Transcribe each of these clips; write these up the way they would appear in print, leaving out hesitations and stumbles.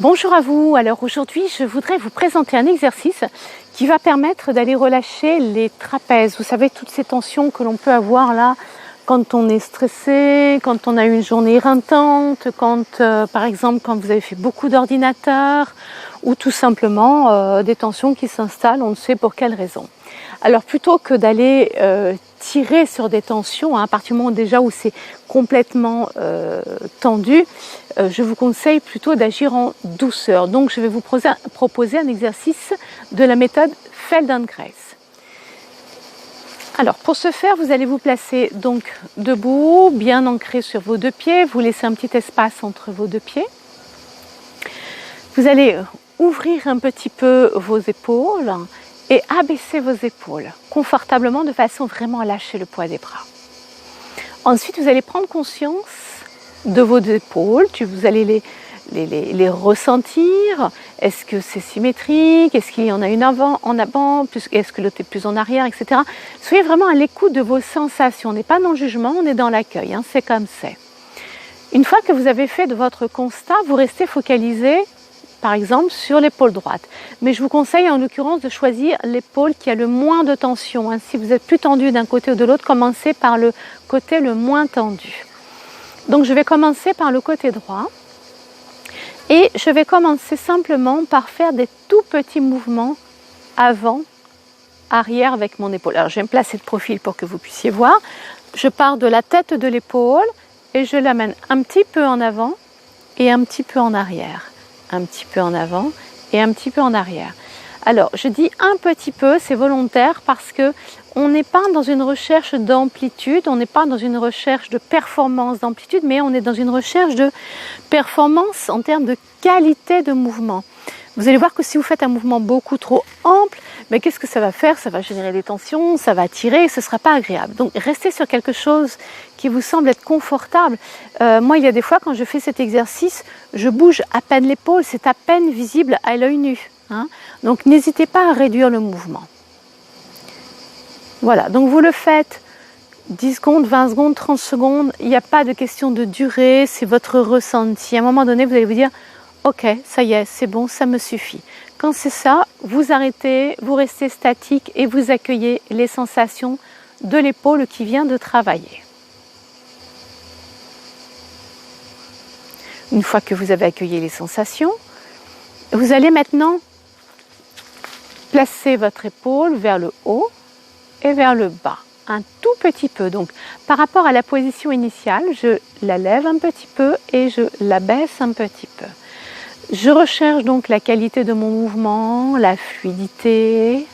Bonjour à vous, alors aujourd'hui je voudrais vous présenter un exercice qui va permettre d'aller relâcher les trapèzes. Vous savez, toutes ces tensions que l'on peut avoir là quand on est stressé, quand on a une journée éreintante, par exemple quand vous avez fait beaucoup d'ordinateur ou tout simplement des tensions qui s'installent, on ne sait pour quelle raison. Alors plutôt que d'aller tirer sur des tensions, à partir du moment déjà où c'est complètement tendu, je vous conseille plutôt d'agir en douceur. Donc je vais vous proposer un exercice de la méthode Feldenkrais. Alors pour ce faire, vous allez vous placer donc debout, bien ancré sur vos deux pieds. Vous laissez un petit espace entre vos deux pieds. Vous allez ouvrir un petit peu vos épaules et abaisser vos épaules confortablement de façon vraiment à lâcher le poids des bras. Ensuite, vous allez prendre conscience de vos épaules, vous allez les ressentir. Est-ce que c'est symétrique? Est-ce qu'il y en a une en avant? Est-ce que l'autre est plus en arrière, etc. Soyez vraiment à l'écoute de vos sensations. On n'est pas dans le jugement, on est dans l'accueil, c'est comme c'est. Une fois que vous avez fait de votre constat, vous restez focalisé par exemple sur l'épaule droite. Mais je vous conseille en l'occurrence de choisir l'épaule qui a le moins de tension. Si vous êtes plus tendu d'un côté ou de l'autre, commencez par le côté le moins tendu. Donc je vais commencer par le côté droit et je vais commencer simplement par faire des tout petits mouvements avant, arrière avec mon épaule. Alors je vais me placer de profil pour que vous puissiez voir. Je pars de la tête de l'épaule et je l'amène un petit peu en avant et un petit peu en arrière. Un petit peu en avant et un petit peu en arrière. Alors, je dis un petit peu, c'est volontaire parce que on n'est pas dans une recherche d'amplitude, on n'est pas dans une recherche de performance d'amplitude, mais on est dans une recherche de performance en termes de qualité de mouvement. Vous allez voir que si vous faites un mouvement beaucoup trop ample, mais qu'est-ce que ça va faire? Ça va générer des tensions, ça va tirer, ce ne sera pas agréable. Donc restez sur quelque chose qui vous semble être confortable. Moi, il y a des fois, quand je fais cet exercice, je bouge à peine l'épaule, c'est à peine visible à l'œil nu. Donc n'hésitez pas à réduire le mouvement. Voilà, donc vous le faites 10 secondes, 20 secondes, 30 secondes, il n'y a pas de question de durée, c'est votre ressenti. À un moment donné, vous allez vous dire ok, ça y est, c'est bon, ça me suffit. Quand c'est ça, vous arrêtez, vous restez statique et vous accueillez les sensations de l'épaule qui vient de travailler. Une fois que vous avez accueilli les sensations, vous allez maintenant placer votre épaule vers le haut et vers le bas, un tout petit peu. Donc, par rapport à la position initiale, je la lève un petit peu et je la baisse un petit peu. Je recherche donc la qualité de mon mouvement, la fluidité,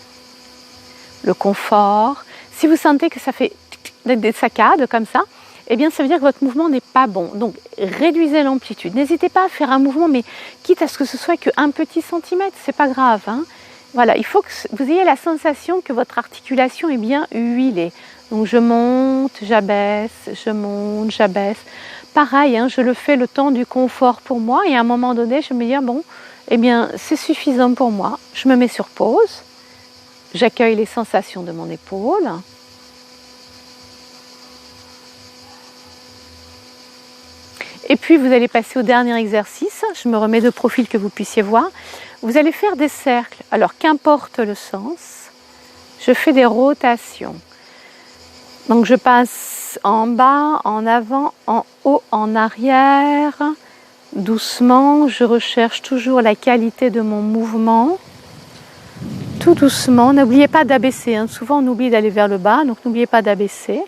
le confort. Si vous sentez que ça fait des saccades comme ça, eh bien ça veut dire que votre mouvement n'est pas bon. Donc réduisez l'amplitude. N'hésitez pas à faire un mouvement, mais quitte à ce que ce soit qu'un petit centimètre, c'est pas grave. Voilà, il faut que vous ayez la sensation que votre articulation est bien huilée. Donc je monte, j'abaisse, je monte, j'abaisse. Pareil, je le fais le temps du confort pour moi et à un moment donné, je me dis bon, eh bien c'est suffisant pour moi. Je me mets sur pause, j'accueille les sensations de mon épaule. Et puis vous allez passer au dernier exercice. Je me remets de profil que vous puissiez voir. Vous allez faire des cercles. Alors qu'importe le sens, je fais des rotations. Donc je passe en bas, en avant, en haut, en arrière. Doucement, je recherche toujours la qualité de mon mouvement. Tout doucement, n'oubliez pas d'abaisser. Souvent on oublie d'aller vers le bas, donc n'oubliez pas d'abaisser.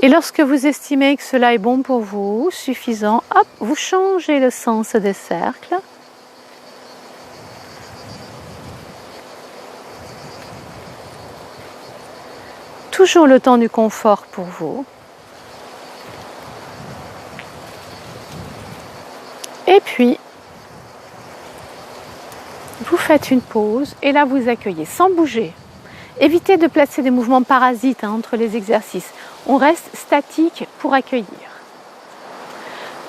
Et lorsque vous estimez que cela est bon pour vous, suffisant, hop, vous changez le sens des cercles. Toujours le temps du confort pour vous. Et puis, vous faites une pause et là vous accueillez sans bouger. Évitez de placer des mouvements parasites entre les exercices. On reste statique pour accueillir.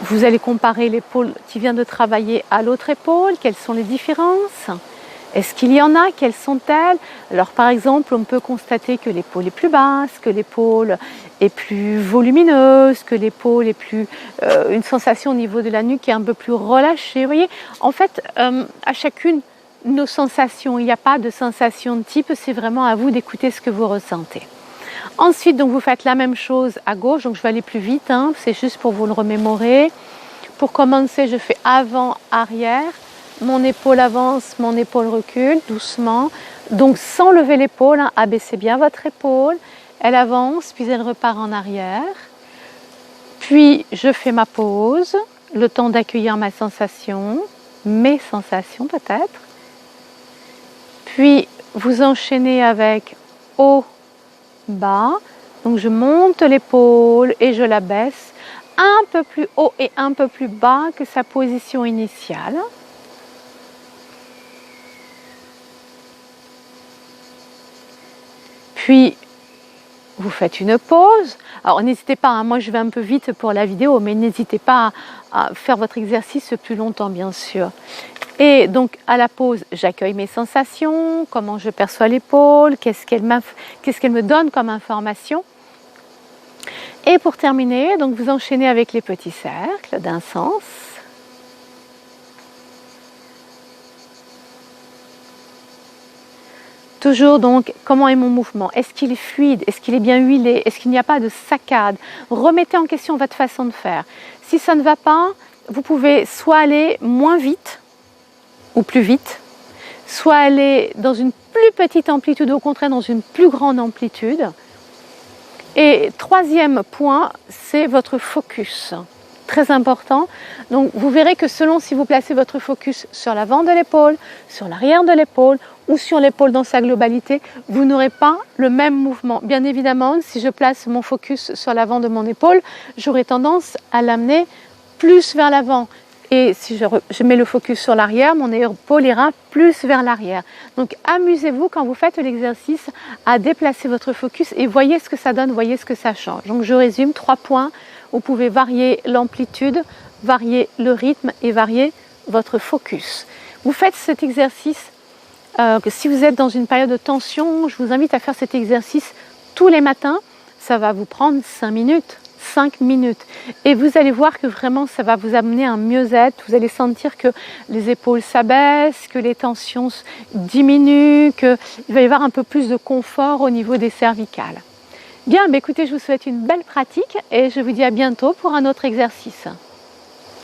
Vous allez comparer l'épaule qui vient de travailler à l'autre épaule. Quelles sont les différences? Est-ce qu'il y en a? Quelles sont-elles? Alors par exemple, on peut constater que l'épaule est plus basse, que l'épaule est plus volumineuse, que l'épaule est plus... une sensation au niveau de la nuque qui est un peu plus relâchée. Vous voyez, en fait, à chacune, nos sensations, il n'y a pas de sensation de type, c'est vraiment à vous d'écouter ce que vous ressentez. Ensuite, donc, vous faites la même chose à gauche, donc je vais aller plus vite, hein, c'est juste pour vous le remémorer. Pour commencer, je fais avant, arrière. Mon épaule avance, mon épaule recule, doucement. Donc sans lever l'épaule, hein, abaissez bien votre épaule. Elle avance, puis elle repart en arrière. Puis je fais ma pause, le temps d'accueillir ma sensation, mes sensations peut-être. Puis vous enchaînez avec haut, bas. Donc je monte l'épaule et je la baisse un peu plus haut et un peu plus bas que sa position initiale. Puis, vous faites une pause. Alors, n'hésitez pas, hein, moi je vais un peu vite pour la vidéo, mais n'hésitez pas à faire votre exercice plus longtemps, bien sûr. Et donc, à la pause, j'accueille mes sensations, comment je perçois l'épaule, qu'est-ce qu'elle me donne comme information. Et pour terminer, donc vous enchaînez avec les petits cercles d'un sens. Toujours donc, comment est mon mouvement? Est-ce qu'il est fluide? Est-ce qu'il est bien huilé? Est-ce qu'il n'y a pas de saccade? Remettez en question votre façon de faire. Si ça ne va pas, vous pouvez soit aller moins vite ou plus vite, soit aller dans une plus petite amplitude, au contraire dans une plus grande amplitude. Et troisième point, c'est votre focus. Très important. Donc vous verrez que selon si vous placez votre focus sur l'avant de l'épaule, sur l'arrière de l'épaule ou sur l'épaule dans sa globalité, vous n'aurez pas le même mouvement. Bien évidemment, si je place mon focus sur l'avant de mon épaule, j'aurai tendance à l'amener plus vers l'avant. Et si je mets le focus sur l'arrière, mon épaule ira plus vers l'arrière. Donc amusez-vous quand vous faites l'exercice à déplacer votre focus et voyez ce que ça donne, voyez ce que ça change. Donc je résume 3 points. Vous pouvez varier l'amplitude, varier le rythme et varier votre focus. Vous faites cet exercice, que si vous êtes dans une période de tension, je vous invite à faire cet exercice tous les matins. Ça va vous prendre 5 minutes. 5 minutes. Et vous allez voir que vraiment ça va vous amener un mieux-être. Vous allez sentir que les épaules s'abaissent, que les tensions diminuent, qu'il va y avoir un peu plus de confort au niveau des cervicales. Bien, écoutez, je vous souhaite une belle pratique et je vous dis à bientôt pour un autre exercice.